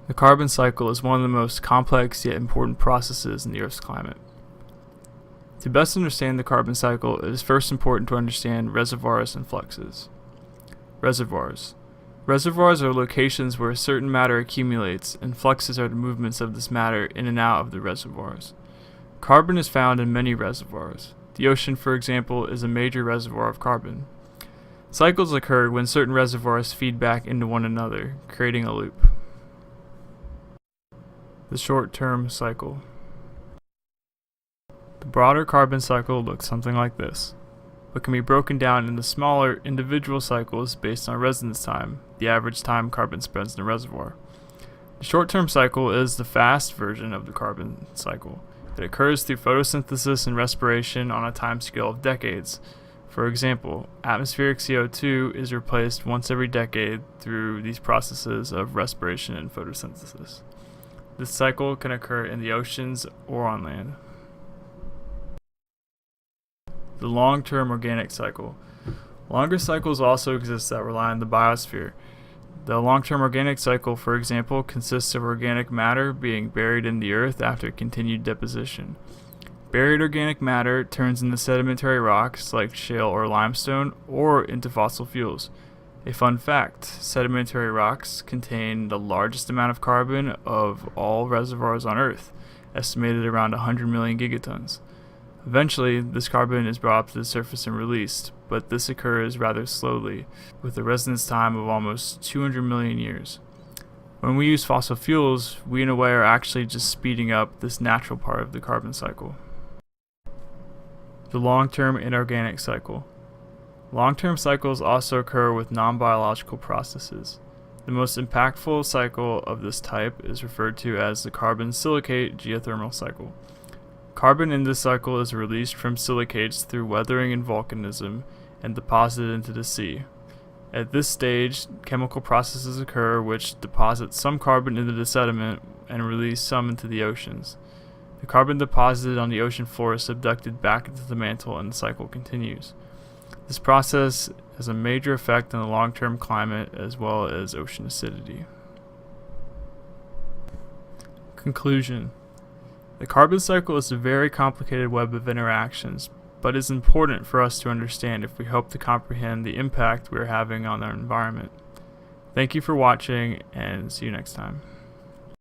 The carbon cycle is one of the most complex yet important processes in the Earth's climate. To best understand the carbon cycle, it is first important to understand reservoirs and fluxes. Reservoirs. Reservoirs are locations where a certain matter accumulates, and fluxes are the movements of this matter in and out of the reservoirs. Carbon is found in many reservoirs. The ocean, for example, is a major reservoir of carbon. Cycles occur when certain reservoirs feed back into one another, creating a loop. The short-term cycle. The broader carbon cycle looks something like this, but can be broken down into smaller individual cycles based on residence time, the average time carbon spends in a reservoir. The short-term cycle is the fast version of the carbon cycle. It occurs through photosynthesis and respiration on a timescale of decades. For example, atmospheric CO2 is replaced once every decade through these processes of respiration and photosynthesis. This cycle can occur in the oceans or on land. The long-term organic cycle. Longer cycles also exist that rely on the biosphere. The long-term organic cycle, for example, consists of organic matter being buried in the earth after continued deposition. Buried organic matter turns into sedimentary rocks like shale or limestone, or into fossil fuels. A fun fact, sedimentary rocks contain the largest amount of carbon of all reservoirs on Earth, estimated around 100 million gigatons. Eventually, this carbon is brought up to the surface and released, but this occurs rather slowly, with a residence time of almost 200 million years. When we use fossil fuels, we in a way are actually just speeding up this natural part of the carbon cycle. The long-term inorganic cycle. Long-term cycles also occur with non-biological processes. The most impactful cycle of this type is referred to as the carbon silicate geothermal cycle. Carbon in this cycle is released from silicates through weathering and volcanism and deposited into the sea. At this stage, chemical processes occur which deposit some carbon into the sediment and release some into the oceans. The carbon deposited on the ocean floor is subducted back into the mantle and the cycle continues. This process has a major effect on the long-term climate as well as ocean acidity. Conclusion. The carbon cycle is a very complicated web of interactions, but is important for us to understand if we hope to comprehend the impact we are having on our environment. Thank you for watching, and see you next time.